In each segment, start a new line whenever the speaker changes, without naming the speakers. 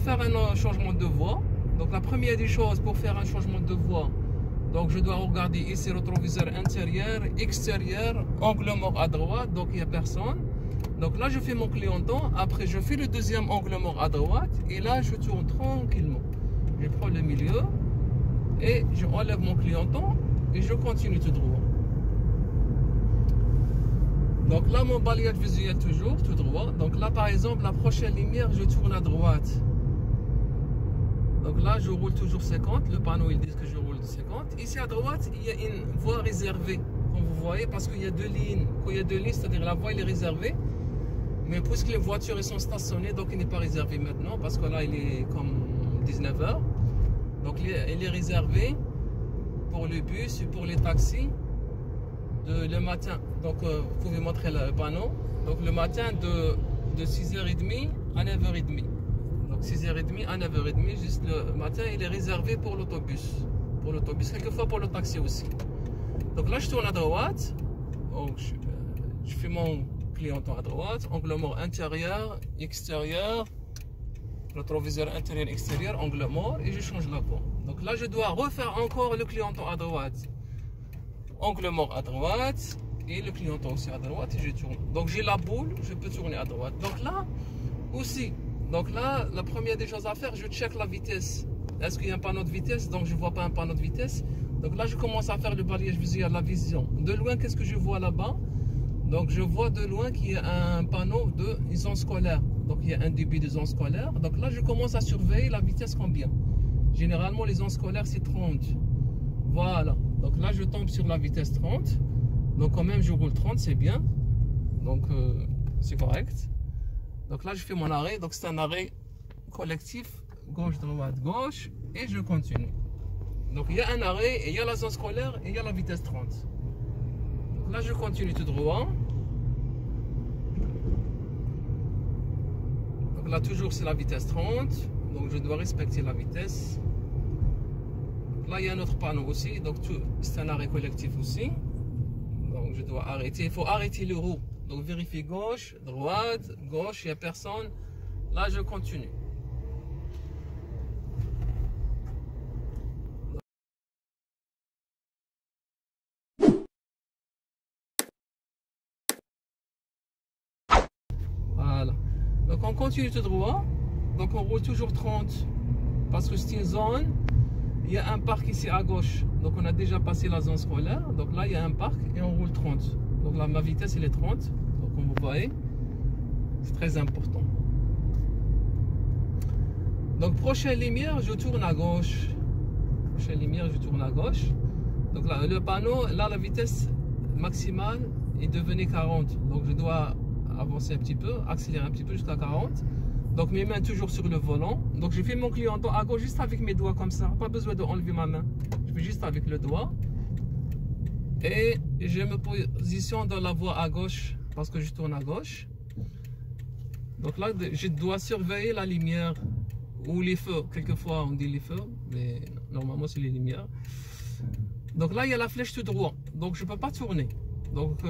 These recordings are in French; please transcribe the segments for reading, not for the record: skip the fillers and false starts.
faire un changement de voie. Donc la première des choses pour faire un changement de voie, donc je dois regarder ici rétroviseur intérieur, extérieur, angle mort à droite, donc il n'y a personne. Donc là je fais mon clignotant, après je fais le deuxième angle mort à droite et là je tourne tranquillement. Je prends le milieu et je enlève mon clignotant et je continue tout droit. Donc là mon balayage visuel toujours tout droit. Donc là par exemple la prochaine lumière je tourne à droite. Donc là je roule toujours 50, le panneau il dit que je roule 50. Ici à droite il y a une voie réservée, comme vous voyez, parce qu'il y a deux lignes. Quand il y a deux lignes, c'est-à-dire la voie elle est réservée. Mais puisque les voitures elles sont stationnées, donc il n'est pas réservé maintenant, parce que là il est comme 19 h. Donc il est réservé pour le bus et pour les taxis le matin. Donc vous pouvez montrer le panneau. Donc le matin de 6h30 à 9h30. Donc 6h30 à 9h30, juste le matin, il est réservé pour l'autobus. Pour l'autobus, quelquefois pour le taxi aussi. Donc là je tourne à droite. Donc je fais mon clignotant à droite, angle mort intérieur, extérieur, rétroviseur intérieur, extérieur, angle mort et je change la voie. Donc là je dois refaire encore le clignotant à droite, angle mort à droite et le clignotant aussi à droite et je tourne. Donc j'ai la boule, je peux tourner à droite. Donc là aussi, donc là la première des choses à faire, je check la vitesse. Est-ce qu'il y a un panneau de vitesse? Donc je vois pas un panneau de vitesse. Donc là je commence à faire le balayage visuel, la vision. De loin, qu'est-ce que je vois là-bas? Donc je vois de loin qu'il y a un panneau de zone scolaire. Donc il y a un début de zone scolaire. Donc là je commence à surveiller la vitesse combien. Généralement les zones scolaires c'est 30. Voilà. Donc là je tombe sur la vitesse 30. Donc quand même je roule 30, c'est bien. Donc c'est correct. Donc là je fais mon arrêt. Donc c'est un arrêt collectif. Gauche, droite, gauche. Et je continue. Donc il y a un arrêt et il y a la zone scolaire et il y a la vitesse 30. Donc là je continue tout droit. Donc là toujours c'est la vitesse 30. Donc je dois respecter la vitesse. Donc là il y a un autre panneau aussi. Donc c'est un arrêt collectif aussi. Donc je dois arrêter. Il faut arrêter le roue. Donc vérifier gauche, droite, gauche, il n'y a personne. Là je continue. Voilà. Donc on continue tout droit. Donc on roule toujours 30 parce que c'est une zone. Il y a un parc ici à gauche. Donc on a déjà passé la zone scolaire. Donc là il y a un parc et on roule 30. Donc là ma vitesse elle est 30. Donc comme vous voyez, c'est très important. Donc prochaine lumière, je tourne à gauche. Prochaine lumière, je tourne à gauche. Donc là le panneau, là la vitesse maximale est devenue 40. Donc je dois avancer un petit peu, accélérer un petit peu jusqu'à 40. Donc mes mains toujours sur le volant. Donc je fais mon clignotant à gauche juste avec mes doigts comme ça. Pas besoin d'enlever ma main. Je fais juste avec le doigt. Et je me positionne dans la voie à gauche parce que je tourne à gauche. Donc là je dois surveiller la lumière ou les feux. Quelquefois on dit les feux, mais normalement c'est les lumières. Donc là il y a la flèche tout droit. Donc je ne peux pas tourner. Donc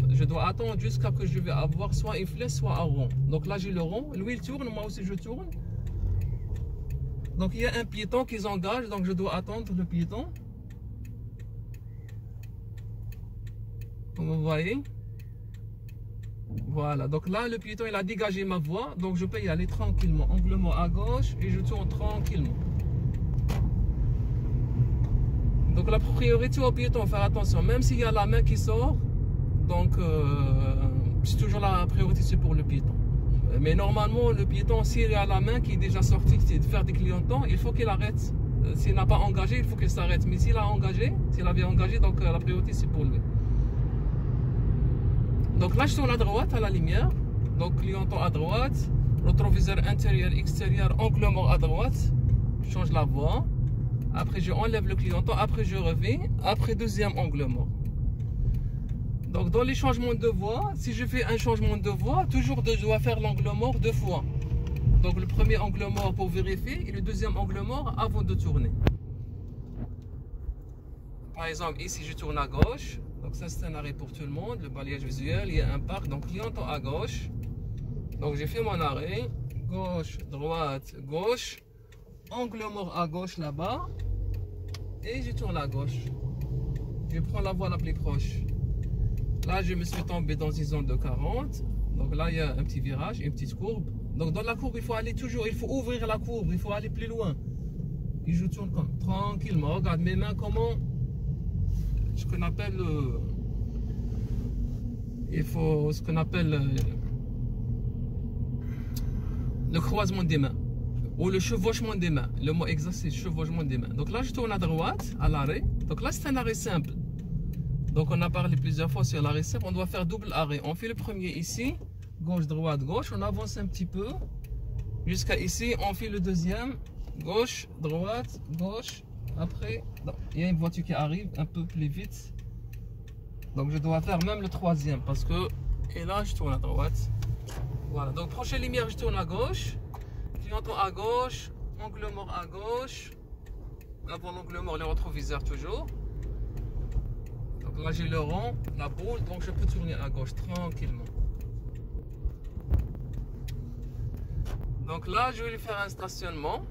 je dois attendre jusqu'à ce que je vais avoir soit une flèche soit un rond. Donc là j'ai le rond, lui il tourne, moi aussi je tourne. Donc il y a un piéton qui s'engage, donc je dois attendre le piéton. Comme vous voyez. Voilà, donc là le piéton il a dégagé ma voie, donc je peux y aller tranquillement. Angle mort à gauche et je tourne tranquillement. Donc la priorité au piéton, faire attention, même s'il y a la main qui sort, donc c'est toujours la priorité, c'est pour le piéton. Mais normalement le piéton, s'il y a la main qui est déjà sortie de faire des clignotants, il faut qu'il arrête. S'il n'a pas engagé, il faut qu'il s'arrête. Mais s'il a engagé, s'il avait engagé, donc la priorité c'est pour lui. Donc là je tourne à droite à la lumière, donc clignotant à droite, rétroviseur intérieur, extérieur, angle mort à droite, je change la voie. Après je enlève le clignotant, après je reviens, après deuxième angle mort. Donc dans les changements de voie, si je fais un changement de voie, toujours je dois faire l'angle mort deux fois. Donc le premier angle mort pour vérifier et le deuxième angle mort avant de tourner. Par exemple ici je tourne à gauche, donc ça c'est un arrêt pour tout le monde, le balayage visuel, il y a un parc, donc clignotant à gauche. Donc j'ai fait mon arrêt, gauche, droite, gauche, angle mort à gauche là-bas, et je tourne à gauche. Je prends la voie la plus proche. Là, je me suis tombé dans une zone de 40. Donc là, il y a un petit virage, une petite courbe. Donc dans la courbe, il faut aller toujours, il faut ouvrir la courbe, il faut aller plus loin. Et je tourne comme tranquillement. Regarde mes mains, comment, ce qu'on appelle, il faut ce qu'on appelle le croisement des mains. Ou le chevauchement des mains. Le mot exact, c'est chevauchement des mains. Donc là, je tourne à droite, à l'arrêt. Donc là, c'est un arrêt simple. Donc on a parlé plusieurs fois sur l'arrêt simple. On doit faire double arrêt. On fait le premier ici. Gauche, droite, gauche. On avance un petit peu. Jusqu'à ici. On fait le deuxième. Gauche, droite, gauche. Après, il y a une voiture qui arrive un peu plus vite. Donc je dois faire même le troisième. Parce que... Et là, je tourne à droite. Voilà. Donc prochaine lumière, je tourne à gauche. Clignotant à gauche, angle mort à gauche. Avant l'angle mort, le rétroviseur toujours. Donc là, j'ai le rond, la boule, donc je peux tourner à gauche tranquillement. Donc là, je vais lui faire un stationnement.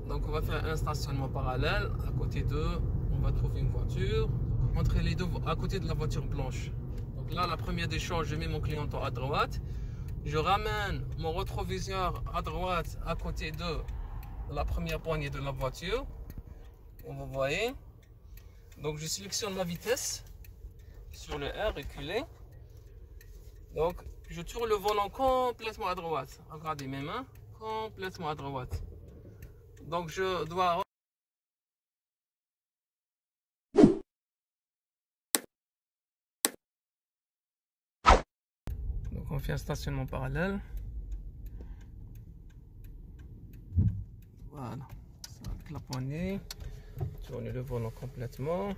Donc on va faire un stationnement parallèle. À côté d'eux, on va trouver une voiture. Entre les deux, à côté de la voiture blanche. Donc là, la première des choses, je mets mon clignotant à droite. Je ramène mon rétroviseur à droite, à côté de la première poignée de la voiture. Comme vous voyez. Donc je sélectionne ma vitesse sur le R, reculé. Donc je tourne le volant complètement à droite. Regardez mes mains, complètement à droite. Donc je dois... Donc on fait un stationnement parallèle. Voilà, avec la poignée. Tournez le volant complètement.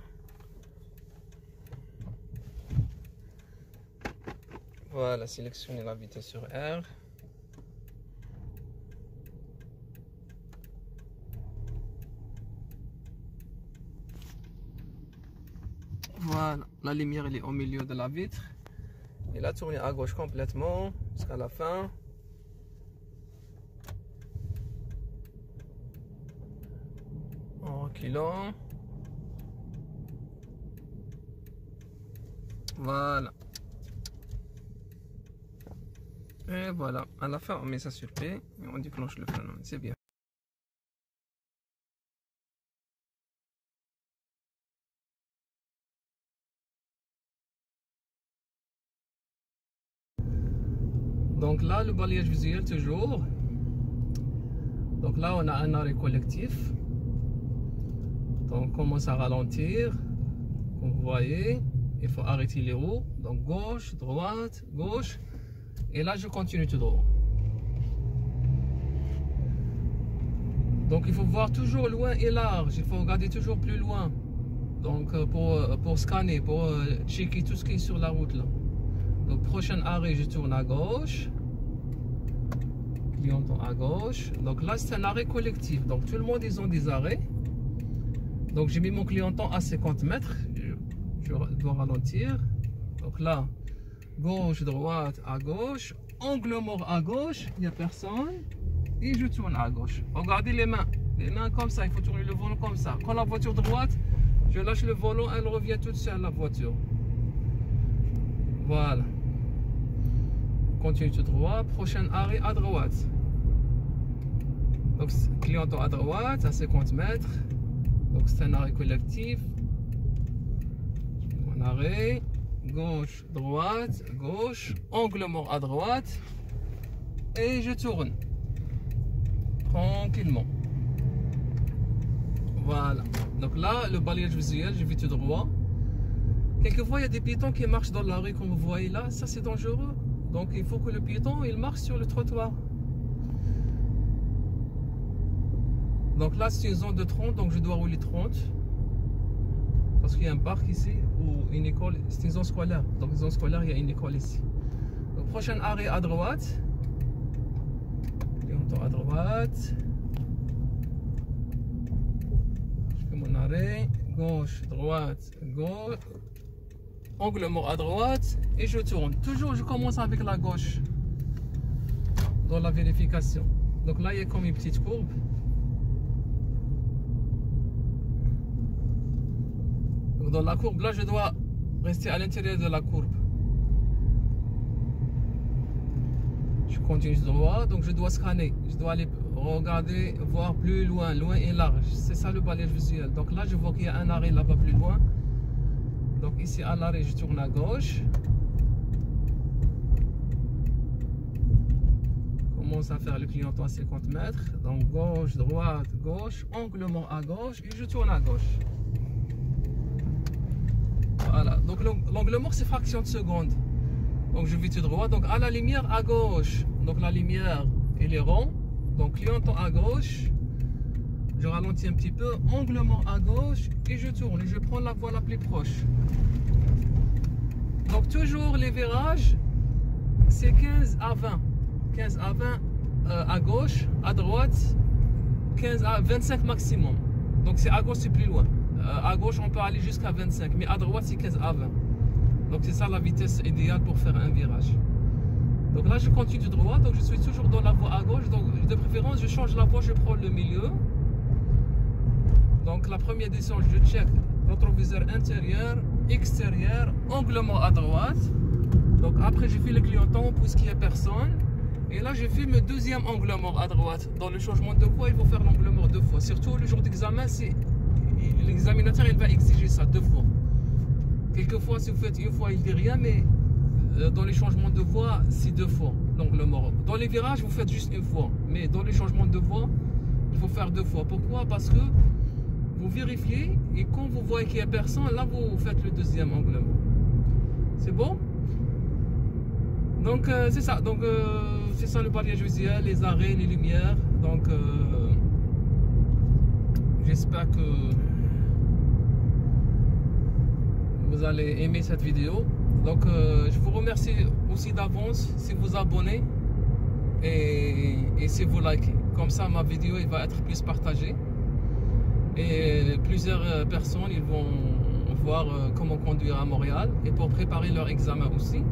Voilà, sélectionnez la vitesse sur R. Voilà, la lumière elle est au milieu de la vitre. Et là, tournez à gauche complètement jusqu'à la fin. En reculant. Voilà. Et voilà. À la fin, on met ça sur P et on déclenche le frein. C'est bien. Donc là, le balayage visuel toujours. Donc là, on a un arrêt collectif. Donc on commence à ralentir. Comme vous voyez, il faut arrêter les roues. Donc gauche, droite, gauche. Et là, je continue tout droit. Donc il faut voir toujours loin et large. Il faut regarder toujours plus loin. Donc pour scanner, pour checker tout ce qui est sur la route là. Donc prochain arrêt, je tourne à gauche. Clignotant à gauche. Donc là, c'est un arrêt collectif. Donc tout le monde, ils ont des arrêts. Donc j'ai mis mon clignotant à 50 mètres. Je dois ralentir. Donc là, gauche, droite, à gauche. Angle mort à gauche, il n'y a personne. Et je tourne à gauche. Regardez les mains. Les mains comme ça, il faut tourner le volant comme ça. Quand la voiture droite, je lâche le volant, elle revient toute seule, la voiture. Voilà. Continue tout droit. Prochain arrêt à droite. Donc clignotant à droite à 50 mètres. Donc c'est un arrêt collectif. Un arrêt. Gauche, droite, gauche. Angle mort à droite. Et je tourne. Tranquillement. Voilà. Donc là, le balayage visuel, je vais tout droit. Quelquefois, il y a des piétons qui marchent dans la rue, comme vous voyez là. Ça, c'est dangereux. Donc, il faut que le piéton, il marche sur le trottoir. Donc là, c'est une zone de 30, donc je dois rouler 30. Parce qu'il y a un parc ici, ou une école. C'est une zone scolaire. Donc, une zone scolaire, il y a une école ici. Donc, prochain arrêt à droite. Et on tourne à droite. Je fais mon arrêt. Gauche, droite, gauche. Angle mort à droite et je tourne. Toujours je commence avec la gauche. dans la vérification. Donc là, il y a comme une petite courbe. Donc dans la courbe, là, je dois rester à l'intérieur de la courbe. Je continue droit, donc je dois scanner. Je dois aller regarder, voir plus loin, loin et large. C'est ça le balayage visuel. Donc là, je vois qu'il y a un arrêt là-bas plus loin. Donc ici à l'arrêt, je tourne à gauche. Commence à faire le clignotant à 50 mètres. Donc gauche, droite, gauche, angle mort à gauche et je tourne à gauche. Voilà. Donc l'angle mort, c'est fraction de seconde. Donc je vais tout droit. Donc à la lumière à gauche. Donc la lumière, elle est rond. Donc clignotant à gauche. Je ralentis un petit peu, angle mort à gauche et je tourne. Et je prends la voie la plus proche. Donc toujours les virages, c'est 15 à 20. 15 à 20 à gauche, à droite, 15 à 25 maximum. Donc c'est à gauche, c'est plus loin. À gauche, on peut aller jusqu'à 25, mais à droite, c'est 15 à 20. Donc c'est ça la vitesse idéale pour faire un virage. Donc là, je continue droit, donc je suis toujours dans la voie à gauche. Donc de préférence, je change la voie, je prends le milieu. Donc la première descente, je check rétroviseur intérieur, extérieur, angle mort à droite. Donc après, je fais le clignotant puisqu'il n'y a personne. Et là, je fais le deuxième angle mort à droite. Dans le changement de voie, il faut faire l'angle mort 2 fois. Surtout le jour d'examen, l'examinateur il va exiger ça 2 fois. Quelquefois, si vous faites une fois, il ne dit rien, mais dans les changements de voie, c'est 2 fois l'angle mort. Dans les virages, vous faites juste une fois. Mais dans les changements de voie, il faut faire 2 fois. Pourquoi? Parce que vous vérifiez et quand vous voyez qu'il n'y a personne, là vous faites le deuxième angle mort. C'est bon? Donc c'est ça. Donc c'est ça le balayage visuel, les arrêts, les lumières. Donc j'espère que vous allez aimer cette vidéo. Donc je vous remercie aussi d'avance si vous abonnez et si vous likez. Comme ça ma vidéo elle va être plus partagée. Et plusieurs personnes ils vont voir comment conduire à Montréal et pour préparer leur examen aussi.